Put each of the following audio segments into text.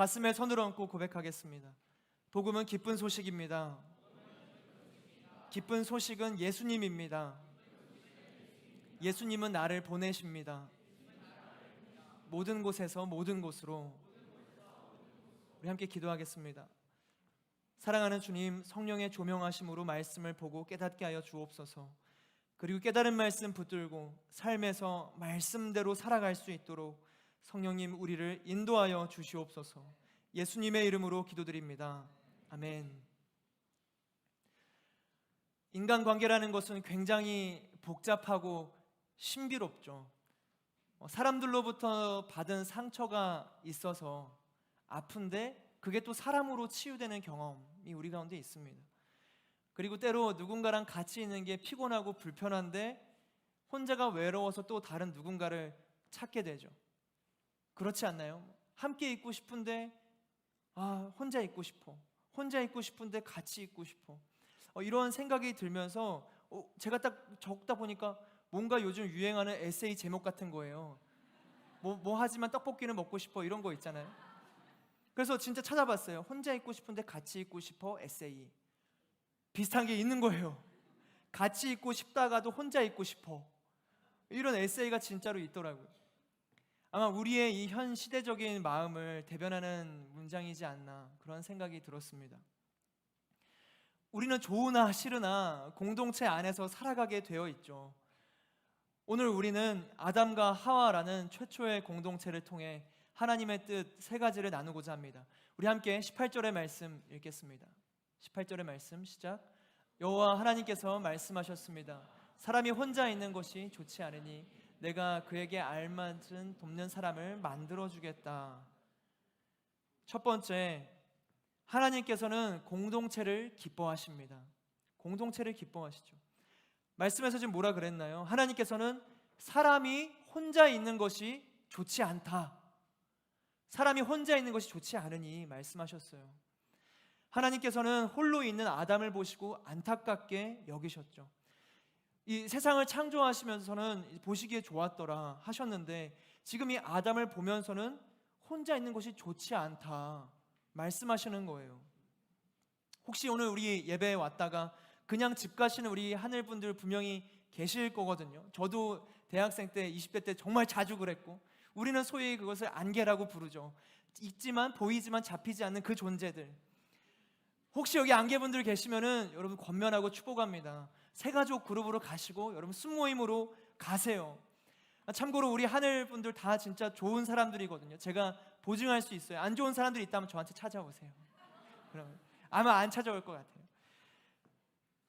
가슴에 손을 얹고 고백하겠습니다. 복음은 기쁜 소식입니다. 기쁜 소식은 예수님입니다. 예수님은 나를 보내십니다. 모든 곳에서 모든 곳으로. 우리 함께 기도하겠습니다. 사랑하는 주님, 성령의 조명하심으로 말씀을 보고 깨닫게 하여 주옵소서. 그리고 깨달은 말씀 붙들고 삶에서 말씀대로 살아갈 수 있도록 성령님 우리를 인도하여 주시옵소서. 예수님의 이름으로 기도드립니다. 아멘. 인간관계라는 것은 굉장히 복잡하고 신비롭죠. 사람들로부터 받은 상처가 있어서 아픈데 그게 또 사람으로 치유되는 경험이 우리 가운데 있습니다. 그리고 때로 누군가랑 같이 있는 게 피곤하고 불편한데 혼자가 외로워서 또 다른 누군가를 찾게 되죠. 그렇지 않나요? 함께 있고 싶은데 혼자 있고 싶어. 혼자 있고 싶은데 같이 있고 싶어. 이런 생각이 들면서 제가 딱 적다 보니까 뭔가 요즘 유행하는 에세이 제목 같은 거예요. 뭐 하지만 떡볶이는 먹고 싶어, 이런 거 있잖아요. 그래서 진짜 찾아봤어요. 혼자 있고 싶은데 같이 있고 싶어 에세이. 비슷한 게 있는 거예요. 같이 있고 싶다가도 혼자 있고 싶어, 이런 에세이가 진짜로 있더라고요. 아마 우리의 이 현 시대적인 마음을 대변하는 문장이지 않나, 그런 생각이 들었습니다. 우리는 좋으나 싫으나 공동체 안에서 살아가게 되어 있죠. 오늘 우리는 아담과 하와라는 최초의 공동체를 통해 하나님의 뜻 세 가지를 나누고자 합니다. 우리 함께 18절의 말씀 읽겠습니다. 18절의 말씀 시작. 여호와 하나님께서 말씀하셨습니다. 사람이 혼자 있는 것이 좋지 않으니 내가 그에게 알맞은 돕는 사람을 만들어주겠다. 첫 번째, 하나님께서는 공동체를 기뻐하십니다. 공동체를 기뻐하시죠. 말씀에서 지금 뭐라 그랬나요? 하나님께서는 사람이 혼자 있는 것이 좋지 않다, 사람이 혼자 있는 것이 좋지 않으니 말씀하셨어요. 하나님께서는 홀로 있는 아담을 보시고 안타깝게 여기셨죠. 이 세상을 창조하시면서는 보시기에 좋았더라 하셨는데 지금 이 아담을 보면서는 혼자 있는 것이 좋지 않다 말씀하시는 거예요. 혹시 오늘 우리 예배에 왔다가 그냥 집 가시는 우리 하늘분들 분명히 계실 거거든요. 저도 대학생 때 20대 때 정말 자주 그랬고, 우리는 소위 그것을 안개라고 부르죠. 있지만 보이지만 잡히지 않는 그 존재들. 혹시 여기 안개분들 계시면은 여러분 권면하고 축복합니다. 새가족 그룹으로 가시고 여러분 순모임으로 가세요. 참고로 우리 하늘분들 다 진짜 좋은 사람들이거든요. 제가 보증할 수 있어요. 안 좋은 사람들이 있다면 저한테 찾아오세요. 그러면 아마 안 찾아올 것 같아요.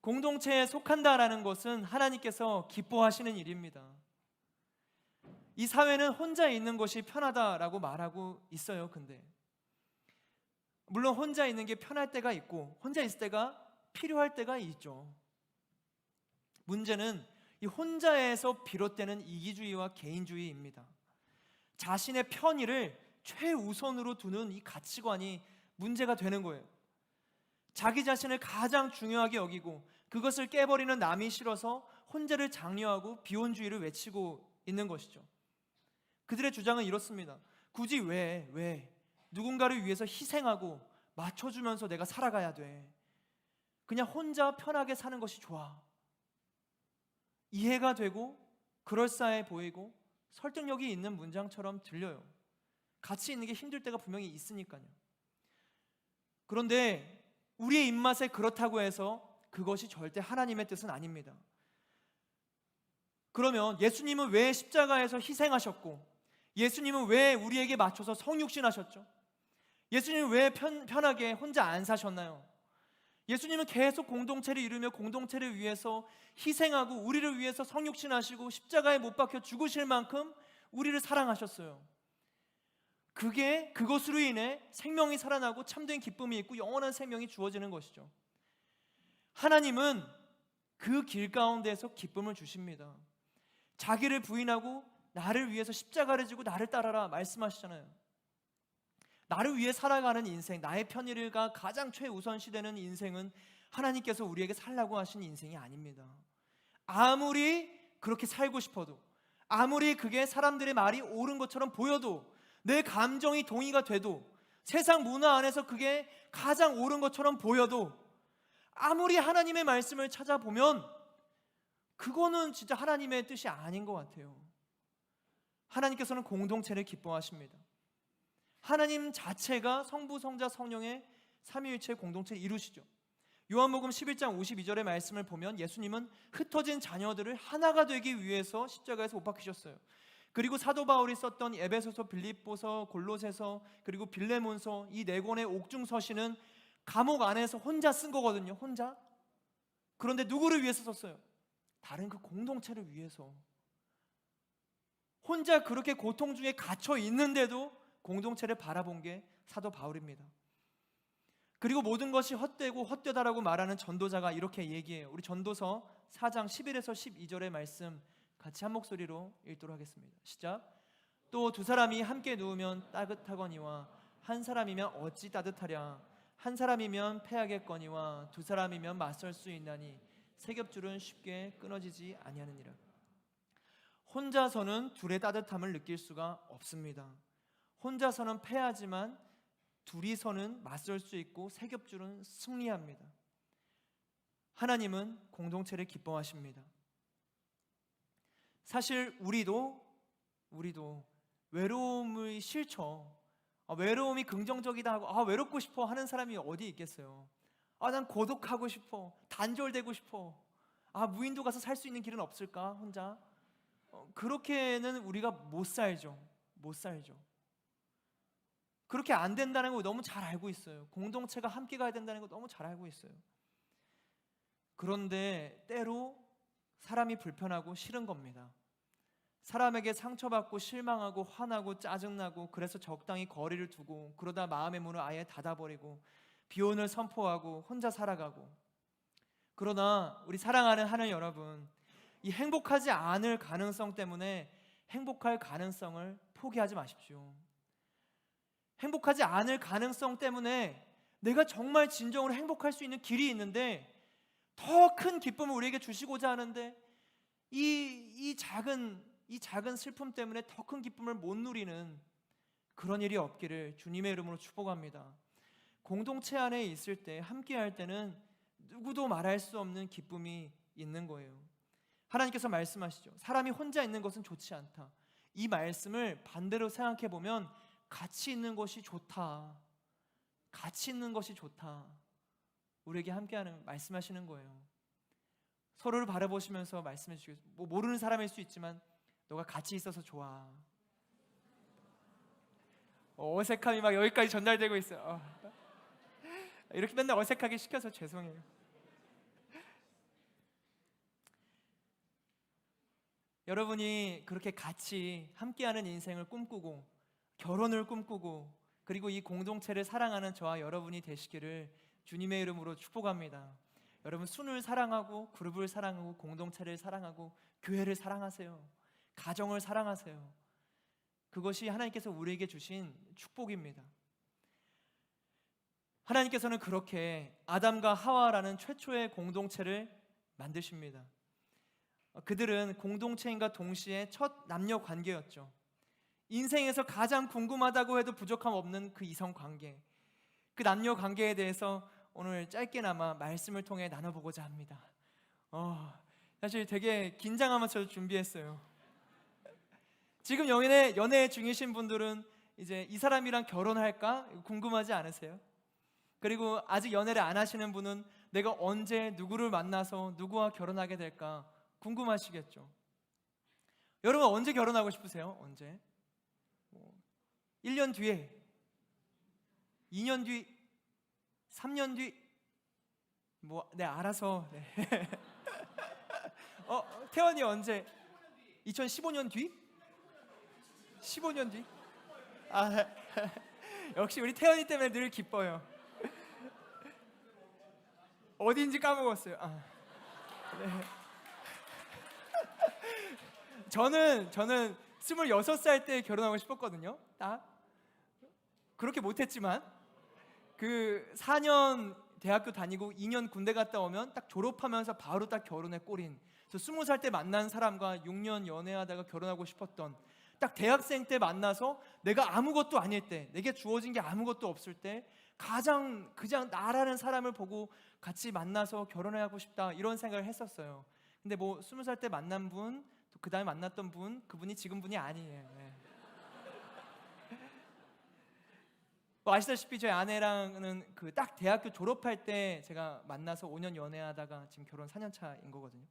공동체에 속한다라는 것은 하나님께서 기뻐하시는 일입니다. 이 사회는 혼자 있는 것이 편하다라고 말하고 있어요. 근데 물론 혼자 있는 게 편할 때가 있고 혼자 있을 때가 필요할 때가 있죠. 문제는 이 혼자에서 비롯되는 이기주의와 개인주의입니다. 자신의 편의를 최우선으로 두는 이 가치관이 문제가 되는 거예요. 자기 자신을 가장 중요하게 여기고 그것을 깨버리는 남이 싫어서 혼자를 장려하고 비혼주의를 외치고 있는 것이죠. 그들의 주장은 이렇습니다. 굳이 왜 누군가를 위해서 희생하고 맞춰주면서 내가 살아가야 돼. 그냥 혼자 편하게 사는 것이 좋아. 이해가 되고 그럴싸해 보이고 설득력이 있는 문장처럼 들려요. 같이 있는 게 힘들 때가 분명히 있으니까요. 그런데 우리의 입맛에 그렇다고 해서 그것이 절대 하나님의 뜻은 아닙니다. 그러면 예수님은 왜 십자가에서 희생하셨고, 예수님은 왜 우리에게 맞춰서 성육신하셨죠? 예수님은 왜 편하게 혼자 안 사셨나요? 예수님은 계속 공동체를 이루며 공동체를 위해서 희생하고 우리를 위해서 성육신하시고 십자가에 못 박혀 죽으실 만큼 우리를 사랑하셨어요. 그것으로 인해 생명이 살아나고 참된 기쁨이 있고 영원한 생명이 주어지는 것이죠. 하나님은 그 길 가운데에서 기쁨을 주십니다. 자기를 부인하고 나를 위해서 십자가를 지고 나를 따라라 말씀하시잖아요. 나를 위해 살아가는 인생, 나의 편의가 가장 최우선시되는 인생은 하나님께서 우리에게 살라고 하신 인생이 아닙니다. 아무리 그렇게 살고 싶어도, 아무리 그게 사람들의 말이 옳은 것처럼 보여도, 내 감정이 동의가 돼도 세상 문화 안에서 그게 가장 옳은 것처럼 보여도 아무리 하나님의 말씀을 찾아보면 그거는 진짜 하나님의 뜻이 아닌 것 같아요. 하나님께서는 공동체를 기뻐하십니다. 하나님 자체가 성부, 성자, 성령의 삼위일체 공동체를 이루시죠. 요한복음 11장 52절의 말씀을 보면 예수님은 흩어진 자녀들을 하나가 되기 위해서 십자가에서 못 박히셨어요. 그리고 사도 바울이 썼던 에베소서, 빌립보서, 골로새서, 그리고 빌레몬서 이 네 권의 옥중서신은 감옥 안에서 혼자 쓴 거거든요. 혼자. 그런데 누구를 위해서 썼어요? 다른 그 공동체를 위해서. 혼자 그렇게 고통 중에 갇혀 있는데도 공동체를 바라본 게 사도 바울입니다. 그리고 모든 것이 헛되고 헛되다라고 말하는 전도자가 이렇게 얘기해요. 우리 전도서 4장 11에서 12절의 말씀 같이 한 목소리로 읽도록 하겠습니다. 시작. 또 두 사람이 함께 누우면 따뜻하거니와 한 사람이면 어찌 따뜻하랴. 한 사람이면 패하겠거니와 두 사람이면 맞설 수 있나니 세 겹줄은 쉽게 끊어지지 아니하느니라. 혼자서는 둘의 따뜻함을 느낄 수가 없습니다. 혼자서는 패하지만 둘이서는 맞설 수 있고 세 겹줄은 승리합니다. 하나님은 공동체를 기뻐하십니다. 사실 우리도 외로움이 싫죠. 외로움이 긍정적이다 하고 외롭고 싶어 하는 사람이 어디 있겠어요. 난 고독하고 싶어, 단절되고 싶어, 무인도 가서 살 수 있는 길은 없을까 혼자. 그렇게는 우리가 못 살죠. 그렇게 안 된다는 거 너무 잘 알고 있어요. 공동체가 함께 가야 된다는 거 너무 잘 알고 있어요. 그런데 때로 사람이 불편하고 싫은 겁니다. 사람에게 상처받고 실망하고 화나고 짜증나고 그래서 적당히 거리를 두고 그러다 마음의 문을 아예 닫아버리고 비혼을 선포하고 혼자 살아가고. 그러나 우리 사랑하는 하늘 여러분, 이 행복하지 않을 가능성 때문에 행복할 가능성을 포기하지 마십시오. 행복하지 않을 가능성 때문에 내가 정말 진정으로 행복할 수 있는 길이 있는데 더 큰 기쁨을 우리에게 주시고자 하는데 이 작은 슬픔 때문에 더 큰 기쁨을 못 누리는 그런 일이 없기를 주님의 이름으로 축복합니다. 공동체 안에 있을 때, 함께 할 때는 누구도 말할 수 없는 기쁨이 있는 거예요. 하나님께서 말씀하시죠. 사람이 혼자 있는 것은 좋지 않다. 이 말씀을 반대로 생각해 보면 같이 있는 것이 좋다. 같이 있는 것이 좋다. 우리에게 함께하는 말씀하시는 거예요. 서로를 바라보시면서 말씀해 주시고, 모르는 사람일 수 있지만 너가 같이 있어서 좋아. 어색함이 막 여기까지 전달되고 있어요. 이렇게 맨날 어색하게 시켜서 죄송해요. 여러분이 그렇게 같이 함께하는 인생을 꿈꾸고 결혼을 꿈꾸고 그리고 이 공동체를 사랑하는 저와 여러분이 되시기를 주님의 이름으로 축복합니다. 여러분, 순을 사랑하고 그룹을 사랑하고 공동체를 사랑하고 교회를 사랑하세요. 가정을 사랑하세요. 그것이 하나님께서 우리에게 주신 축복입니다. 하나님께서는 그렇게 아담과 하와라는 최초의 공동체를 만드십니다. 그들은 공동체인과 동시에 첫 남녀 관계였죠. 인생에서 가장 궁금하다고 해도 부족함 없는 그 이성 관계, 그 남녀 관계에 대해서 오늘 짧게나마 말씀을 통해 나눠보고자 합니다. 사실 되게 긴장하면서 준비했어요. 지금 연애 중이신 분들은 이제 이 사람이랑 결혼할까 궁금하지 않으세요? 그리고 아직 연애를 안 하시는 분은 내가 언제 누구를 만나서 누구와 결혼하게 될까 궁금하시겠죠. 여러분, 언제 결혼하고 싶으세요? 언제? 1년 뒤에, 2년 뒤, 3년 뒤, 알아서. 네. 태원이 언제? 2015년 뒤? 15년 뒤? 역시 우리 태연이 때문에 늘 기뻐요. 어디인지 까먹었어요. 네. 저는 26살 때 결혼하고 싶었거든요. 딱 그렇게 못했지만 그 4년 대학교 다니고 2년 군대 갔다 오면 딱 졸업하면서 바로 딱 결혼에 꼬린, 저 20살 때 만난 사람과 6년 연애하다가 결혼하고 싶었던 딱 대학생 때 만나서 내가 아무것도 아닐 때, 내게 주어진 게 아무것도 없을 때 가장 그냥 나라는 사람을 보고 같이 만나서 결혼하고 싶다 이런 생각을 했었어요. 근데 뭐 20살 때 만난 분, 또 그 다음에 만났던 분, 그분이 지금 분이 아니에요. 네. 뭐 아시다시피 저희 아내랑은 그 딱 대학교 졸업할 때 제가 만나서 5년 연애하다가 지금 결혼 4년 차인 거거든요.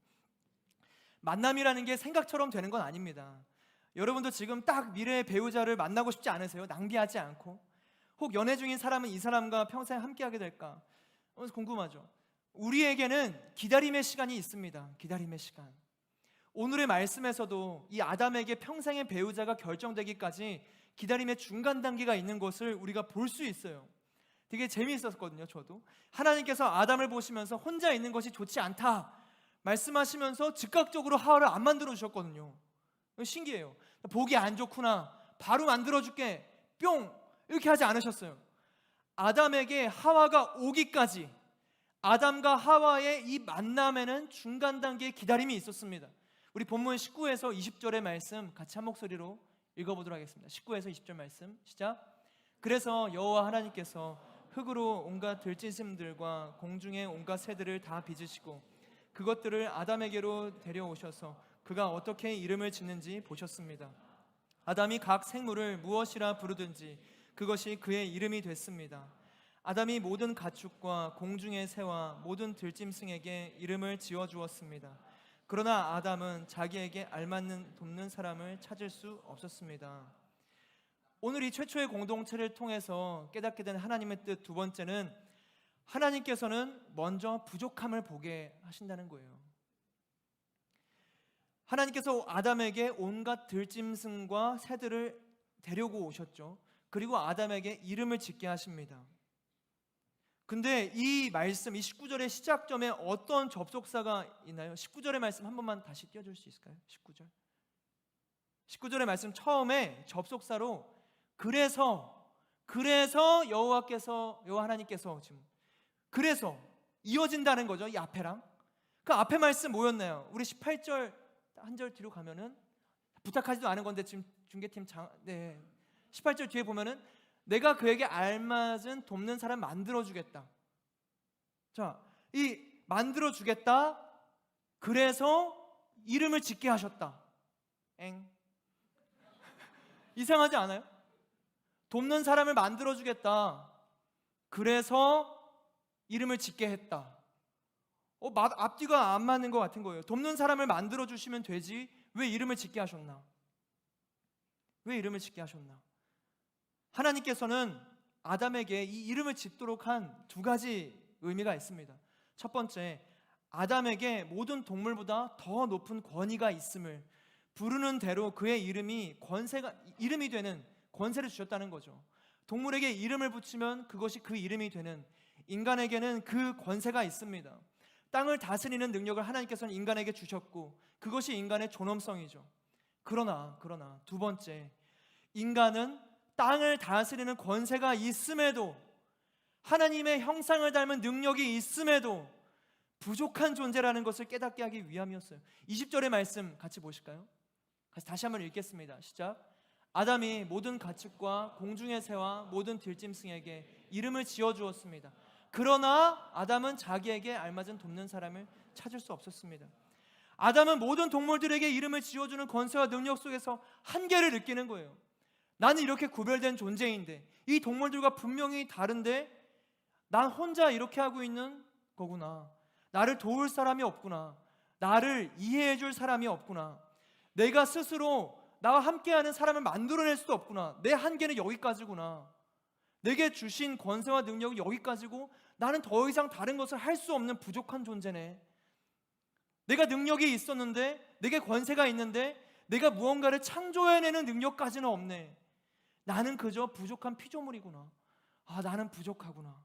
만남이라는 게 생각처럼 되는 건 아닙니다. 여러분도 지금 딱 미래의 배우자를 만나고 싶지 않으세요? 낭비하지 않고. 혹 연애 중인 사람은 이 사람과 평생 함께하게 될까? 궁금하죠. 우리에게는 기다림의 시간이 있습니다. 기다림의 시간. 오늘의 말씀에서도 이 아담에게 평생의 배우자가 결정되기까지 기다림의 중간 단계가 있는 것을 우리가 볼 수 있어요. 되게 재미있었거든요. 저도 하나님께서 아담을 보시면서 혼자 있는 것이 좋지 않다 말씀하시면서 즉각적으로 하와를 안 만들어 주셨거든요. 신기해요. 보기 안 좋구나, 바로 만들어줄게, 뿅, 이렇게 하지 않으셨어요. 아담에게 하와가 오기까지, 아담과 하와의 이 만남에는 중간 단계의 기다림이 있었습니다. 우리 본문 19에서 20절의 말씀 같이 한 목소리로 읽어보도록 하겠습니다. 19에서 20절 말씀 시작. 그래서 여호와 하나님께서 흙으로 온갖 들짐승들과 공중의 온갖 새들을 다 빚으시고 그것들을 아담에게로 데려오셔서 그가 어떻게 이름을 짓는지 보셨습니다. 아담이 각 생물을 무엇이라 부르든지 그것이 그의 이름이 됐습니다. 아담이 모든 가축과 공중의 새와 모든 들짐승에게 이름을 지어주었습니다. 그러나 아담은 자기에게 알맞는 돕는 사람을 찾을 수 없었습니다. 오늘 이 최초의 공동체를 통해서 깨닫게 된 하나님의 뜻 두 번째는 하나님께서는 먼저 부족함을 보게 하신다는 거예요. 하나님께서 아담에게 온갖 들짐승과 새들을 데리고 오셨죠. 그리고 아담에게 이름을 짓게 하십니다. 근데 이 말씀, 이 19절의 시작점에 어떤 접속사가 있나요? 19절의 말씀 한 번만 다시 띄워줄 수 있을까요? 19절의 말씀 처음에 접속사로 그래서 여호와 하나님께서 지금 그래서 이어진다는 거죠. 이 앞에랑. 그 앞에 말씀 뭐였나요? 우리 18절 한 절 뒤로 가면은, 부탁하지도 않은 건데 지금 중계팀 18절 뒤에 보면은 내가 그에게 알맞은 돕는 사람 만들어주겠다. 자, 이 만들어주겠다. 그래서 이름을 짓게 하셨다. 이상하지 않아요? 돕는 사람을 만들어주겠다. 그래서 이름을 짓게 했다. 앞뒤가 안 맞는 것 같은 거예요. 돕는 사람을 만들어주시면 되지 왜 이름을 짓게 하셨나? 왜 이름을 짓게 하셨나? 하나님께서는 아담에게 이 이름을 짓도록 한 두 가지 의미가 있습니다. 첫 번째, 아담에게 모든 동물보다 더 높은 권위가 있음을, 부르는 대로 그의 이름이 되는 권세를 주셨다는 거죠. 동물에게 이름을 붙이면 그것이 그 이름이 되는, 인간에게는 그 권세가 있습니다. 땅을 다스리는 능력을 하나님께서는 인간에게 주셨고 그것이 인간의 존엄성이죠. 그러나 두 번째, 인간은 땅을 다스리는 권세가 있음에도, 하나님의 형상을 닮은 능력이 있음에도 부족한 존재라는 것을 깨닫게 하기 위함이었어요. 20절의 말씀 같이 보실까요? 다시 한번 읽겠습니다. 시작. 아담이 모든 가축과 공중의 새와 모든 들짐승에게 이름을 지어주었습니다. 그러나 아담은 자기에게 알맞은 돕는 사람을 찾을 수 없었습니다. 아담은 모든 동물들에게 이름을 지어주는 권세와 능력 속에서 한계를 느끼는 거예요. 나는 이렇게 구별된 존재인데, 이 동물들과 분명히 다른데 난 혼자 이렇게 하고 있는 거구나. 나를 도울 사람이 없구나. 나를 이해해 줄 사람이 없구나. 내가 스스로 나와 함께하는 사람을 만들어낼 수도 없구나. 내 한계는 여기까지구나. 내게 주신 권세와 능력이 여기까지고 나는 더 이상 다른 것을 할 수 없는 부족한 존재네. 내가 능력이 있었는데, 내게 권세가 있는데 내가 무언가를 창조해내는 능력까지는 없네. 나는 그저 부족한 피조물이구나. 나는 부족하구나.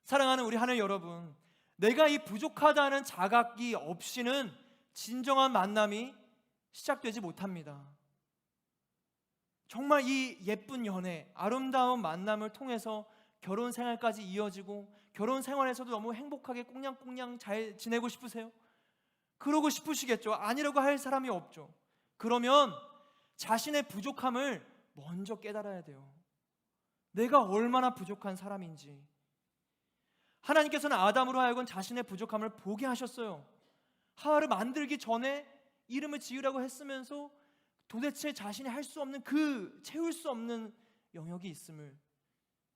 사랑하는 우리 하늘 여러분, 내가 이 부족하다는 자각이 없이는 진정한 만남이 시작되지 못합니다. 정말 이 예쁜 연애, 아름다운 만남을 통해서 결혼 생활까지 이어지고 결혼 생활에서도 너무 행복하게 꽁냥꽁냥 잘 지내고 싶으세요? 그러고 싶으시겠죠. 아니라고 할 사람이 없죠. 그러면 자신의 부족함을 먼저 깨달아야 돼요. 내가 얼마나 부족한 사람인지. 하나님께서는 아담으로 하여금 자신의 부족함을 보게 하셨어요. 하와를 만들기 전에 이름을 지으라고 했으면서 도대체 자신이 할 수 없는 그 채울 수 없는 영역이 있음을,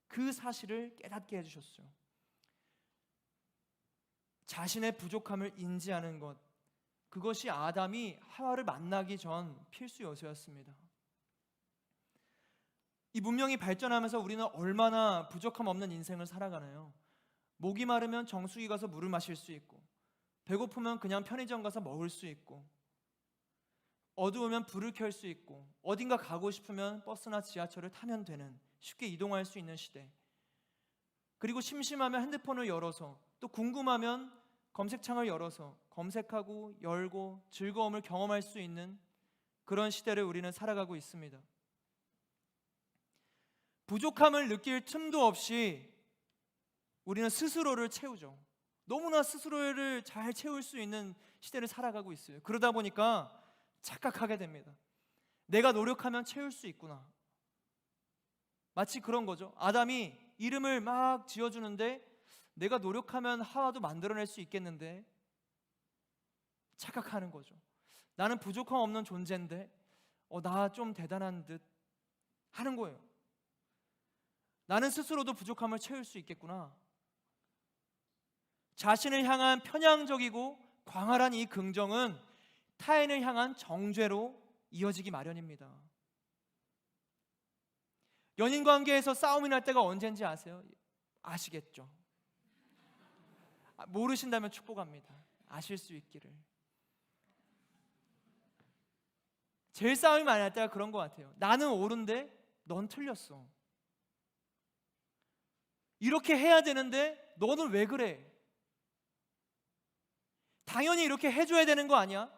그 사실을 깨닫게 해주셨어요. 자신의 부족함을 인지하는 것, 그것이 아담이 하와를 만나기 전 필수 요소였습니다. 이 문명이 발전하면서 우리는 얼마나 부족함 없는 인생을 살아가나요? 목이 마르면 정수기 가서 물을 마실 수 있고, 배고프면 그냥 편의점 가서 먹을 수 있고, 어두우면 불을 켤 수 있고, 어딘가 가고 싶으면 버스나 지하철을 타면 되는, 쉽게 이동할 수 있는 시대. 그리고 심심하면 핸드폰을 열어서, 또 궁금하면 검색창을 열어서 검색하고 열고 즐거움을 경험할 수 있는 그런 시대를 우리는 살아가고 있습니다. 부족함을 느낄 틈도 없이 우리는 스스로를 채우죠. 너무나 스스로를 잘 채울 수 있는 시대를 살아가고 있어요. 그러다 보니까 착각하게 됩니다. 내가 노력하면 채울 수 있구나. 마치 그런 거죠. 아담이 이름을 막 지어주는데 내가 노력하면 하와도 만들어낼 수 있겠는데, 착각하는 거죠. 나는 부족함 없는 존재인데 나 좀 대단한 듯 하는 거예요. 나는 스스로도 부족함을 채울 수 있겠구나. 자신을 향한 편향적이고 광활한 이 긍정은 타인을 향한 정죄로 이어지기 마련입니다. 연인 관계에서 싸움이 날 때가 언제인지 아세요? 아시겠죠? 모르신다면 축복합니다. 아실 수 있기를. 제일 싸움이 많이 날 때가 그런 것 같아요. 나는 옳은데 넌 틀렸어. 이렇게 해야 되는데 너는 왜 그래? 당연히 이렇게 해줘야 되는 거 아니야?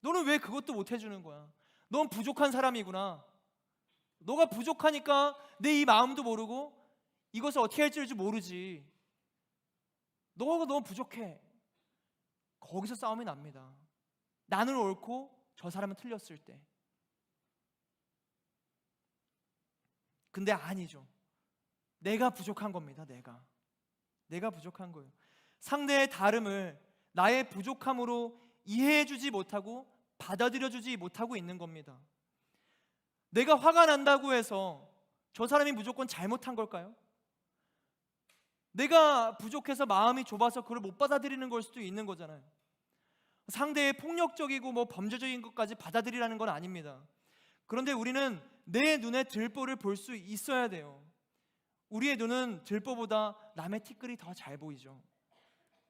너는 왜 그것도 못 해주는 거야? 넌 부족한 사람이구나. 너가 부족하니까 내 이 마음도 모르고 이것을 어떻게 할지 모르지. 너가 너무 부족해. 거기서 싸움이 납니다. 나는 옳고 저 사람은 틀렸을 때. 근데 아니죠. 내가 부족한 겁니다. 내가 부족한 거예요. 상대의 다름을 나의 부족함으로 이해해주지 못하고 받아들여주지 못하고 있는 겁니다. 내가 화가 난다고 해서 저 사람이 무조건 잘못한 걸까요? 내가 부족해서 마음이 좁아서 그걸 못 받아들이는 걸 수도 있는 거잖아요. 상대의 폭력적이고 범죄적인 것까지 받아들이라는 건 아닙니다. 그런데 우리는 내 눈에 들보를 볼 수 있어야 돼요. 우리의 눈은 들보보다 남의 티끌이 더 잘 보이죠.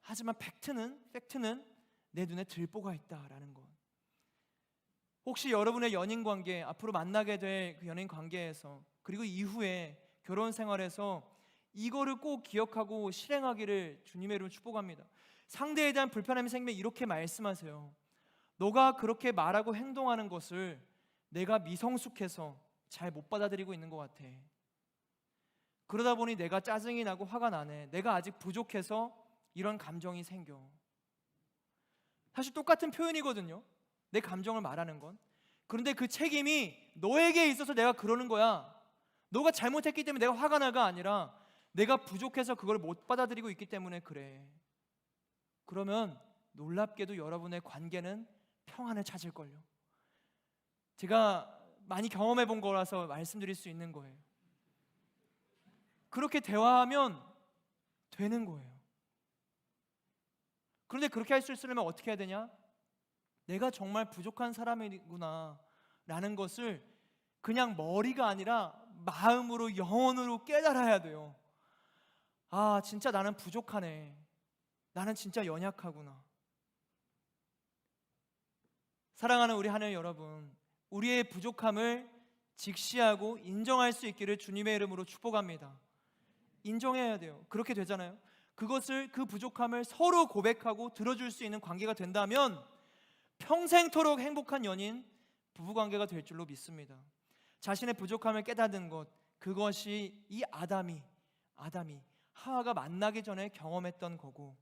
하지만 팩트는 내 눈에 들보가 있다라는 것. 혹시 여러분의 연인 관계, 앞으로 만나게 될 그 연인 관계에서, 그리고 이후에 결혼 생활에서 이거를 꼭 기억하고 실행하기를 주님의 이름으로 축복합니다. 상대에 대한 불편함이 생기면 이렇게 말씀하세요. 너가 그렇게 말하고 행동하는 것을 내가 미성숙해서 잘 못 받아들이고 있는 것 같아. 그러다 보니 내가 짜증이 나고 화가 나네. 내가 아직 부족해서 이런 감정이 생겨. 사실 똑같은 표현이거든요. 내 감정을 말하는 건. 그런데 그 책임이 너에게 있어서 내가 그러는 거야. 너가 잘못했기 때문에 내가 화가 나가 아니라 내가 부족해서 그걸 못 받아들이고 있기 때문에 그래. 그러면 놀랍게도 여러분의 관계는 평안을 찾을걸요. 제가 많이 경험해 본 거라서 말씀드릴 수 있는 거예요. 그렇게 대화하면 되는 거예요. 그런데 그렇게 할 수 있으려면 어떻게 해야 되냐? 내가 정말 부족한 사람이구나 라는 것을 그냥 머리가 아니라 마음으로, 영혼으로 깨달아야 돼요. 아, 진짜 나는 부족하네. 나는 진짜 연약하구나. 사랑하는 우리 하늘 여러분, 우리의 부족함을 직시하고 인정할 수 있기를 주님의 이름으로 축복합니다. 인정해야 돼요. 그렇게 되잖아요. 그 부족함을 서로 고백하고 들어줄 수 있는 관계가 된다면 평생토록 행복한 연인, 부부관계가 될 줄로 믿습니다. 자신의 부족함을 깨닫는 것, 그것이 이 아담이 하와가 만나기 전에 경험했던 거고,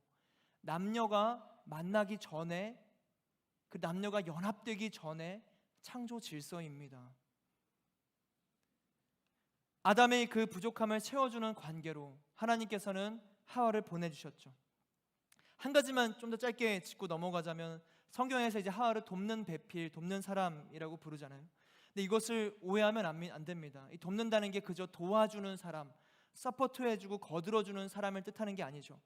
남녀가 만나기 전에, 그 남녀가 연합되기 전에 창조 질서입니다. 아담의 그 부족함을 채워주는 관계로 하나님께서는 하와를 보내주셨죠. 한 가지만 좀 더 짧게 짚고 넘어가자면, 성경에서 이제 하와를 돕는 배필, 돕는 사람이라고 부르잖아요. 근데 이것을 오해하면 안 됩니다. 이 돕는다는 게 그저 도와주는 사람, 서포트해주고 거들어주는 사람을 뜻하는 게 아니죠.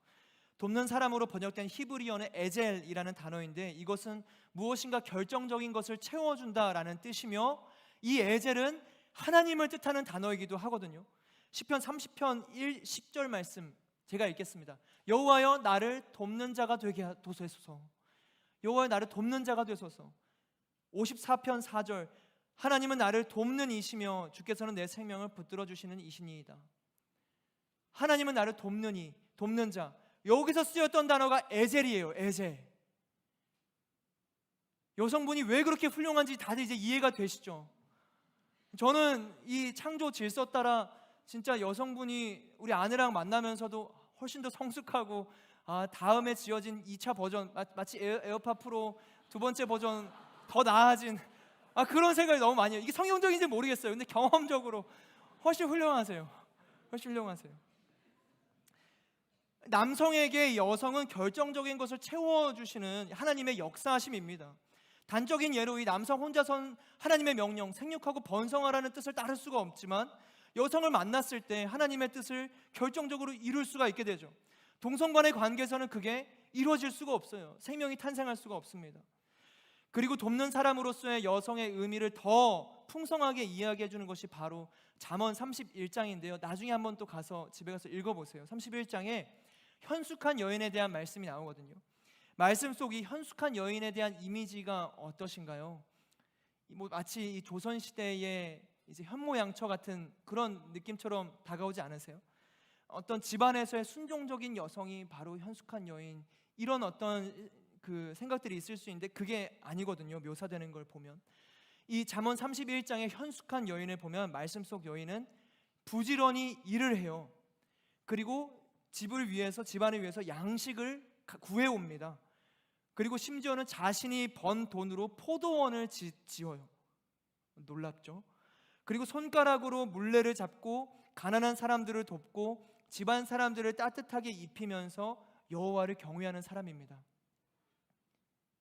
돕는 사람으로 번역된 히브리어는 에젤이라는 단어인데, 이것은 무엇인가 결정적인 것을 채워준다라는 뜻이며, 이 에젤은 하나님을 뜻하는 단어이기도 하거든요. 시편 30편 10절 말씀 제가 읽겠습니다. 여호와여 나를 돕는 자가 되게 도소서. 여호와여 나를 돕는 자가 되소서. 54편 4절 하나님은 나를 돕는 이시며 주께서는 내 생명을 붙들어 주시는 이시니이다. 하나님은 나를 돕는 자. 여기서 쓰였던 단어가 에젤이에요. 에젤. 여성분이 왜 그렇게 훌륭한지 다들 이제 이해가 되시죠? 저는 이 창조 질서 따라 진짜 여성분이 우리 아내랑 만나면서도 훨씬 더 성숙하고, 다음에 지어진 2차 버전, 마치 에어팟 프로 두 번째 버전 더 나아진, 그런 생각이 너무 많이 해요. 이게 성경적인지 모르겠어요. 근데 경험적으로 훨씬 훌륭하세요. 훨씬 훌륭하세요. 남성에게 여성은 결정적인 것을 채워주시는 하나님의 역사하심입니다. 단적인 예로 이 남성 혼자선 하나님의 명령, 생육하고 번성하라는 뜻을 따를 수가 없지만, 여성을 만났을 때 하나님의 뜻을 결정적으로 이룰 수가 있게 되죠. 동성 간의 관계에서는 그게 이루어질 수가 없어요. 생명이 탄생할 수가 없습니다. 그리고 돕는 사람으로서의 여성의 의미를 더 풍성하게 이야기해 주는 것이 바로 잠언 31장인데요. 나중에 한번 또 가서 집에 가서 읽어보세요. 31장에 현숙한 여인에 대한 말씀이 나오거든요. 말씀 속 이 현숙한 여인에 대한 이미지가 어떠신가요? 마치 이 조선 시대의 이제 현모양처 같은 그런 느낌처럼 다가오지 않으세요? 어떤 집안에서의 순종적인 여성이 바로 현숙한 여인, 이런 어떤 그 생각들이 있을 수 있는데 그게 아니거든요. 묘사되는 걸 보면 이 잠언 31장의 현숙한 여인을 보면 말씀 속 여인은 부지런히 일을 해요. 그리고 집안을 위해서 양식을 구해옵니다. 그리고 심지어는 자신이 번 돈으로 포도원을 지어요. 놀랍죠? 그리고 손가락으로 물레를 잡고 가난한 사람들을 돕고 집안 사람들을 따뜻하게 입히면서 여호와를 경외하는 사람입니다.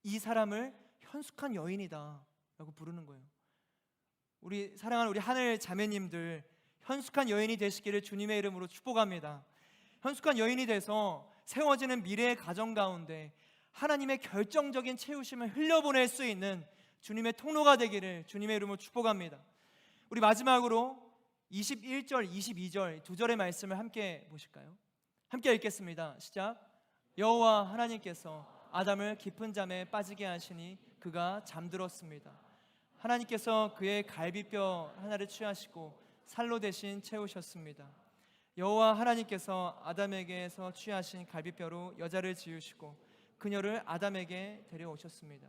이 사람을 현숙한 여인이다 라고 부르는 거예요. 우리 사랑하는 우리 하늘 자매님들, 현숙한 여인이 되시기를 주님의 이름으로 축복합니다. 현숙한 여인이 돼서 세워지는 미래의 가정 가운데 하나님의 결정적인 채우심을 흘려보낼 수 있는 주님의 통로가 되기를 주님의 이름으로 축복합니다. 우리 마지막으로 21절, 22절 두 절의 말씀을 함께 보실까요? 함께 읽겠습니다. 시작. 여호와 하나님께서 아담을 깊은 잠에 빠지게 하시니 그가 잠들었습니다. 하나님께서 그의 갈비뼈 하나를 취하시고 살로 대신 채우셨습니다. 여호와 하나님께서 아담에게서 취하신 갈비뼈로 여자를 지으시고 그녀를 아담에게 데려오셨습니다.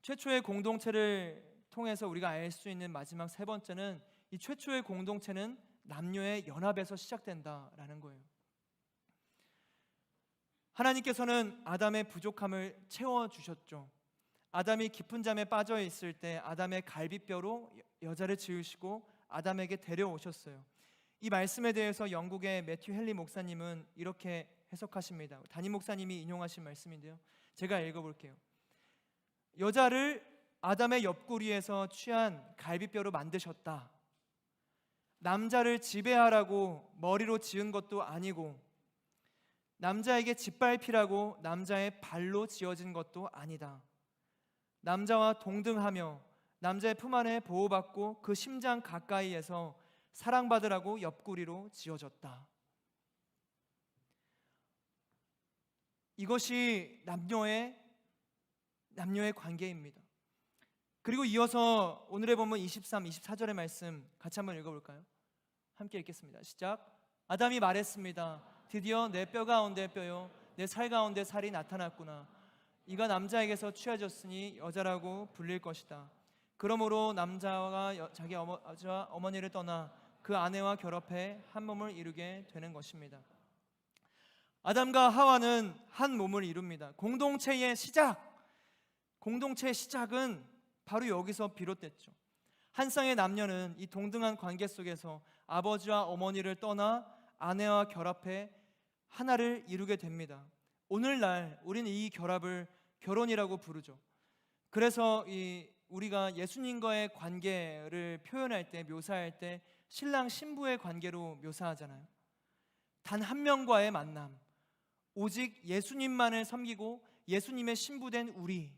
최초의 공동체를 통해서 우리가 알 수 있는 마지막 세 번째는, 이 최초의 공동체는 남녀의 연합에서 시작된다라는 거예요. 하나님께서는 아담의 부족함을 채워주셨죠. 아담이 깊은 잠에 빠져 있을 때 아담의 갈비뼈로 여자를 지으시고 아담에게 데려오셨어요. 이 말씀에 대해서 영국의 매튜 헨리 목사님은 이렇게 해석하십니다. 담임 목사님이 인용하신 말씀인데요, 제가 읽어볼게요. 여자를 아담의 옆구리에서 취한 갈비뼈로 만드셨다. 남자를 지배하라고 머리로 지은 것도 아니고 남자에게 짓밟히라고 남자의 발로 지어진 것도 아니다. 남자와 동등하며 남자의 품 안에 보호받고 그 심장 가까이에서 사랑받으라고 옆구리로 지어졌다. 이것이 남녀의 관계입니다. 그리고 이어서 오늘의 본문 23, 24절의 말씀 같이 한번 읽어볼까요? 함께 읽겠습니다. 시작. 아담이 말했습니다. 드디어 내 뼈 가운데 뼈요 내 살 가운데 살이 나타났구나. 이가 남자에게서 취하졌으니 여자라고 불릴 것이다. 그러므로 남자가 자기 아버지와 어머니를 떠나 그 아내와 결합해 한 몸을 이루게 되는 것입니다. 아담과 하와는 한 몸을 이룹니다. 공동체의 시작, 공동체의 시작은 바로 여기서 비롯됐죠. 한 쌍의 남녀는 이 동등한 관계 속에서 아버지와 어머니를 떠나 아내와 결합해 하나를 이루게 됩니다. 오늘날 우리는 이 결합을 결혼이라고 부르죠. 그래서 우리가 예수님과의 관계를 표현할 때, 묘사할 때 신랑 신부의 관계로 묘사하잖아요. 단 한 명과의 만남, 오직 예수님만을 섬기고 예수님의 신부된 우리.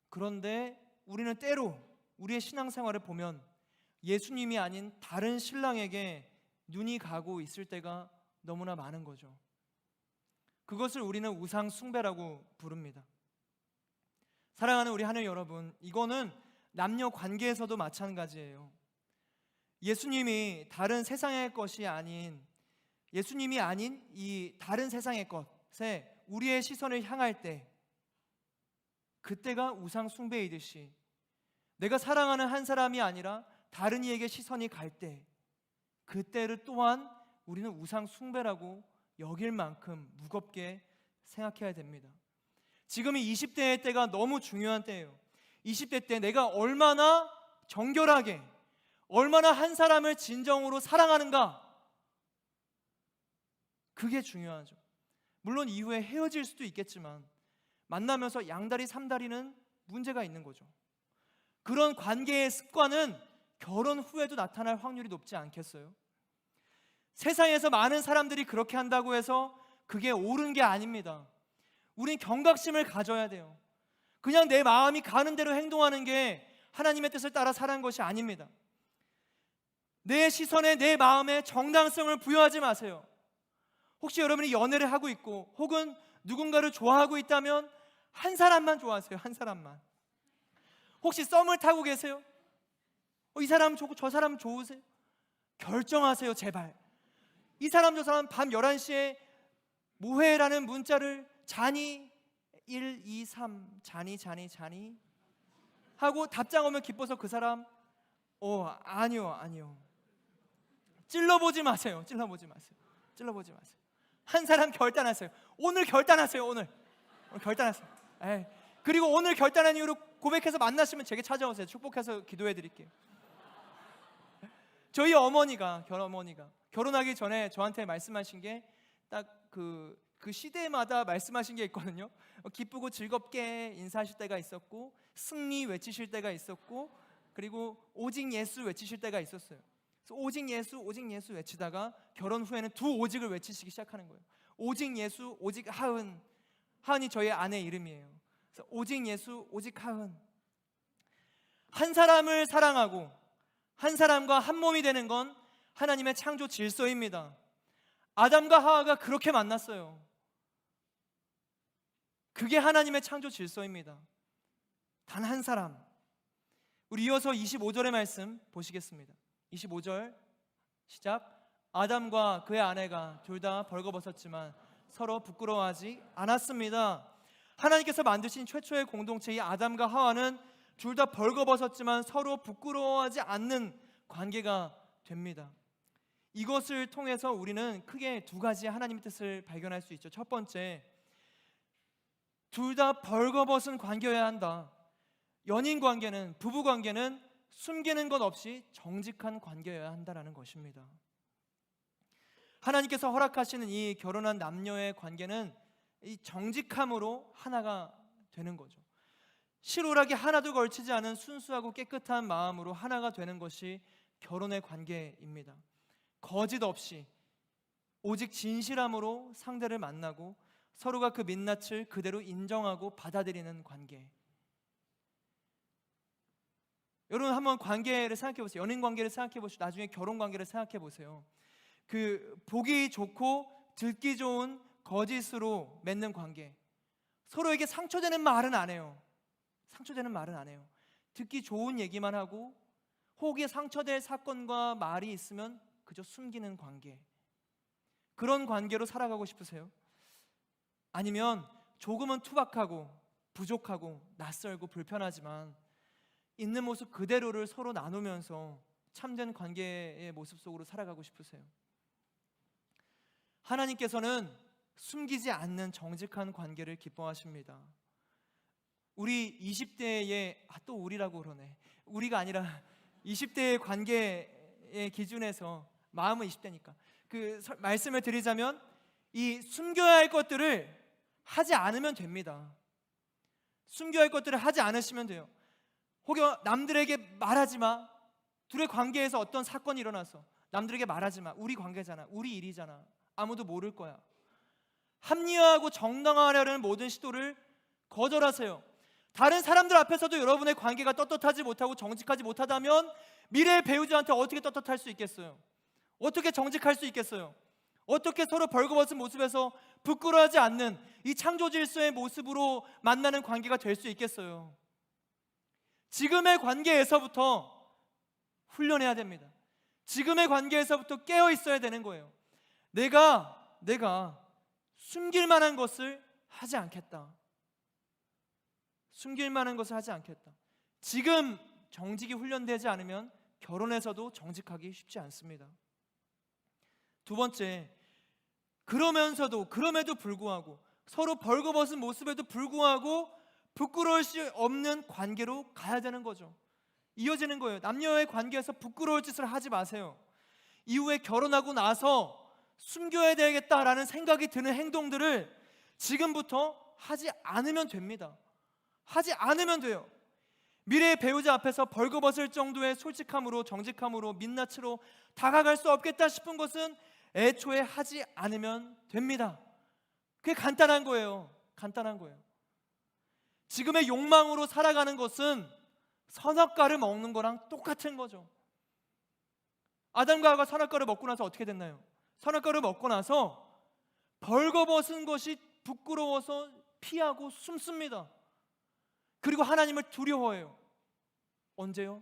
그런데 우리는 때로 우리의 신앙생활을 보면 예수님이 아닌 다른 신랑에게 눈이 가고 있을 때가 너무나 많은 거죠. 그것을 우리는 우상 숭배라고 부릅니다. 사랑하는 우리 하늘 여러분, 이거는 남녀 관계에서도 마찬가지예요. 예수님이 다른 세상의 것이 아닌, 예수님이 아닌 이 다른 세상의 것에 우리의 시선을 향할 때, 그때가 우상 숭배이듯이 내가 사랑하는 한 사람이 아니라 다른 이에게 시선이 갈 때, 그때를 또한 우리는 우상 숭배라고 여길 만큼 무겁게 생각해야 됩니다. 지금이 20대의 때가 너무 중요한 때예요. 20대 때 내가 얼마나 정결하게, 얼마나 한 사람을 진정으로 사랑하는가, 그게 중요하죠. 물론 이후에 헤어질 수도 있겠지만 만나면서 양다리 삼다리는 문제가 있는 거죠. 그런 관계의 습관은 결혼 후에도 나타날 확률이 높지 않겠어요? 세상에서 많은 사람들이 그렇게 한다고 해서 그게 옳은 게 아닙니다. 우린 경각심을 가져야 돼요. 그냥 내 마음이 가는 대로 행동하는 게 하나님의 뜻을 따라 사는 것이 아닙니다. 내 시선에, 내 마음에 정당성을 부여하지 마세요. 혹시 여러분이 연애를 하고 있고 혹은 누군가를 좋아하고 있다면 한 사람만 좋아하세요. 한 사람만. 혹시 썸을 타고 계세요? 이 사람 좋고 저 사람 좋으세요? 결정하세요, 제발. 이 사람 저 사람 밤 11시에 뭐해라는 문자를 자니 1, 2, 3 자니 하고 답장 오면 기뻐서 그 사람 아니요. 찔러보지 마세요. 한 사람 결단하세요. 오늘 결단하세요. 오늘 결단하세요. 그리고 오늘 결단한 이후로 고백해서 만나시면 제게 찾아오세요. 축복해서 기도해 드릴게요. 저희 어머니가 결혼하기 전에 저한테 말씀하신 게 딱 그 시대마다 말씀하신 게 있거든요. 기쁘고 즐겁게 인사하실 때가 있었고, 승리 외치실 때가 있었고, 그리고 오직 예수 외치실 때가 있었어요. 그래서 오직 예수 외치다가 결혼 후에는 두 오직을 외치시기 시작하는 거예요. 오직 예수, 오직 하은. 하은이 저희 아내 이름이에요. 그래서 오직 예수, 오직 하은. 한 사람을 사랑하고 한 사람과 한 몸이 되는 건 하나님의 창조 질서입니다. 아담과 하와가 그렇게 만났어요. 그게 하나님의 창조 질서입니다. 단 한 사람. 우리 이어서 25절의 말씀 보시겠습니다. 25절 시작. 아담과 그의 아내가 둘 다 벌거벗었지만 서로 부끄러워하지 않았습니다. 하나님께서 만드신 최초의 공동체 이 아담과 하와는 둘 다 벌거벗었지만 서로 부끄러워하지 않는 관계가 됩니다. 이것을 통해서 우리는 크게 두 가지 하나님의 뜻을 발견할 수 있죠. 첫 번째, 둘 다 벌거벗은 관계여야 한다. 연인 관계는, 부부 관계는 숨기는 것 없이 정직한 관계여야 한다는 것입니다. 하나님께서 허락하시는 이 결혼한 남녀의 관계는 이 정직함으로 하나가 되는 거죠. 실오락이 하나도 걸치지 않은 순수하고 깨끗한 마음으로 하나가 되는 것이 결혼의 관계입니다. 거짓 없이 오직 진실함으로 상대를 만나고 서로가 그 민낯을 그대로 인정하고 받아들이는 관계. 여러분 한번 관계를 생각해 보세요. 연인 관계를 생각해 보시고 나중에 결혼 관계를 생각해 보세요. 그 보기 좋고 듣기 좋은 거짓으로 맺는 관계. 서로에게 상처되는 말은 안 해요. 듣기 좋은 얘기만 하고 혹에 상처될 사건과 말이 있으면 그저 숨기는 관계. 그런 관계로 살아가고 싶으세요? 아니면 조금은 투박하고 부족하고 낯설고 불편하지만 있는 모습 그대로를 서로 나누면서 참된 관계의 모습 속으로 살아가고 싶으세요? 하나님께서는 숨기지 않는 정직한 관계를 기뻐하십니다. 우리 20대의 또 우리라고 그러네. 우리가 아니라 20대의 관계의 기준에서 마음은 20대니까 그 말씀을 드리자면 이 숨겨야 할 것들을 하지 않으면 됩니다. 숨겨야 할 것들을 하지 않으시면 돼요. 혹여 남들에게 말하지 마. 둘의 관계에서 어떤 사건이 일어나서 남들에게 말하지 마. 우리 관계잖아. 우리 일이잖아. 아무도 모를 거야. 합리화하고 정당화하려는 모든 시도를 거절하세요. 다른 사람들 앞에서도 여러분의 관계가 떳떳하지 못하고 정직하지 못하다면 미래의 배우자한테 어떻게 떳떳할 수 있겠어요? 어떻게 정직할 수 있겠어요? 어떻게 서로 벌거벗은 모습에서 부끄러워하지 않는 이 창조 질서의 모습으로 만나는 관계가 될 수 있겠어요? 지금의 관계에서부터 훈련해야 됩니다. 지금의 관계에서부터 깨어 있어야 되는 거예요. 내가 숨길 만한 것을 하지 않겠다. 숨길 만한 것을 하지 않겠다. 지금 정직이 훈련되지 않으면 결혼에서도 정직하기 쉽지 않습니다. 두 번째, 그럼에도 불구하고 서로 벌거벗은 모습에도 불구하고 부끄러울 수 없는 관계로 가야 되는 거죠. 이어지는 거예요. 남녀의 관계에서 부끄러울 짓을 하지 마세요. 이후에 결혼하고 나서 숨겨야 되겠다라는 생각이 드는 행동들을 지금부터 하지 않으면 됩니다. 하지 않으면 돼요. 미래의 배우자 앞에서 벌거벗을 정도의 솔직함으로 정직함으로 민낯으로 다가갈 수 없겠다 싶은 것은 애초에 하지 않으면 됩니다. 그게 간단한 거예요. 간단한 거예요. 지금의 욕망으로 살아가는 것은 선악과를 먹는 거랑 똑같은 거죠. 아담과 하와가 선악과를 먹고 나서 어떻게 됐나요? 선악과를 먹고 나서 벌거벗은 것이 부끄러워서 피하고 숨습니다. 그리고 하나님을 두려워해요. 언제요?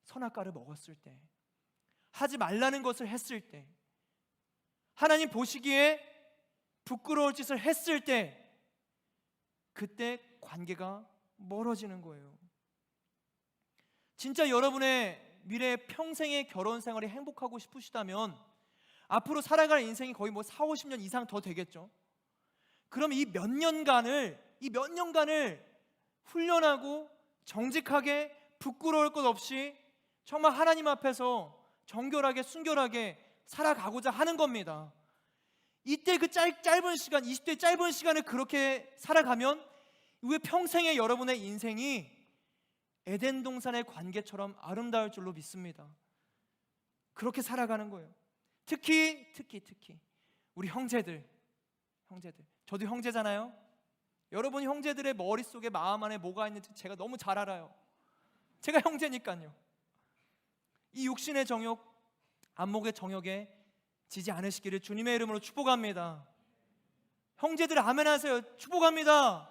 선악과를 먹었을 때, 하지 말라는 것을 했을 때, 하나님 보시기에 부끄러울 짓을 했을 때, 그때 관계가 멀어지는 거예요. 진짜 여러분의 미래 평생의 결혼 생활이 행복하고 싶으시다면 앞으로 살아갈 인생이 거의 4, 50년 이상 더 되겠죠. 그럼 이 몇 년간을 훈련하고 정직하게 부끄러울 것 없이 정말 하나님 앞에서 정결하게 순결하게 살아가고자 하는 겁니다. 이때 그 짧은 시간, 20대 짧은 시간을 그렇게 살아가면 왜 평생의 여러분의 인생이 에덴 동산의 관계처럼 아름다울 줄로 믿습니다. 그렇게 살아가는 거예요. 특히 우리 형제들, 저도 형제잖아요. 여러분 형제들의 머릿속에 마음 안에 뭐가 있는지 제가 너무 잘 알아요. 제가 형제니까요. 이 육신의 정욕, 안목의 정욕에 지지 않으시기를 주님의 이름으로 축복합니다. 형제들 아멘 하세요. 축복합니다.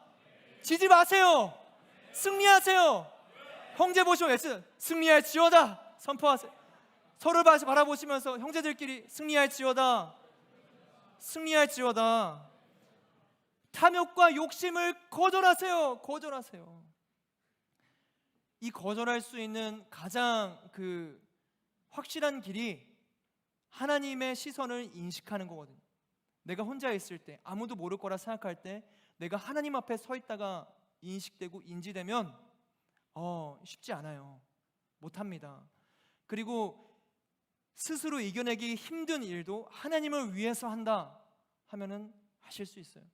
지지 마세요. 승리하세요. 형제 보시면 승리할지어다 선포하세요. 서로를 바라보시면서 형제들끼리 승리할지어다. 탐욕과 욕심을 거절하세요. 이 거절할 수 있는 가장 확실한 길이 하나님의 시선을 인식하는 거거든요. 내가 혼자 있을 때, 아무도 모를 거라 생각할 때 내가 하나님 앞에 서 있다가 인식되고 인지되면 쉽지 않아요. 못합니다. 그리고 스스로 이겨내기 힘든 일도 하나님을 위해서 한다 하면은 하실 수 있어요.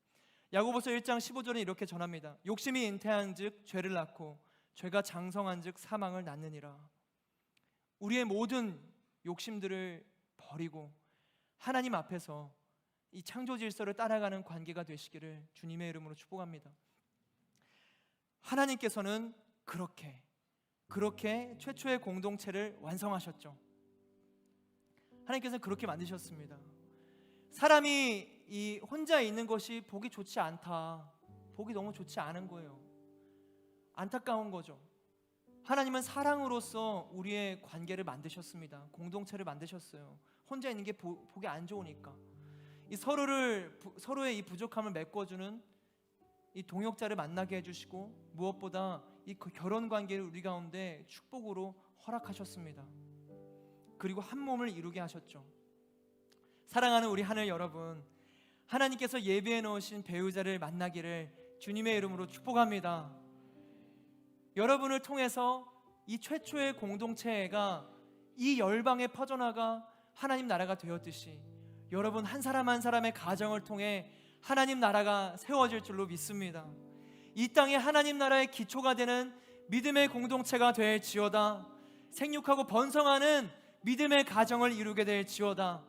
야고보서 1장 15절에 이렇게 전합니다. 욕심이 잉태한즉 죄를 낳고 죄가 장성한즉 사망을 낳느니라. 우리의 모든 욕심들을 버리고 하나님 앞에서 이 창조 질서를 따라가는 관계가 되시기를 주님의 이름으로 축복합니다. 하나님께서는 그렇게 최초의 공동체를 완성하셨죠. 하나님께서는 그렇게 만드셨습니다. 사람이 이 혼자 있는 것이 보기 좋지 않다, 보기 너무 좋지 않은 거예요. 안타까운 거죠. 하나님은 사랑으로서 우리의 관계를 만드셨습니다. 공동체를 만드셨어요. 혼자 있는 게 보기 안 좋으니까 이 서로의 이 부족함을 메꿔주는 이 동역자를 만나게 해주시고, 무엇보다 이 결혼 관계를 우리 가운데 축복으로 허락하셨습니다. 그리고 한 몸을 이루게 하셨죠. 사랑하는 우리 하늘 여러분, 하나님께서 예비해 놓으신 배우자를 만나기를 주님의 이름으로 축복합니다. 여러분을 통해서 이 최초의 공동체가 이 열방에 퍼져나가 하나님 나라가 되었듯이 여러분 한 사람 한 사람의 가정을 통해 하나님 나라가 세워질 줄로 믿습니다. 이 땅에 하나님 나라의 기초가 되는 믿음의 공동체가 될지어다. 생육하고 번성하는 믿음의 가정을 이루게 될지어다.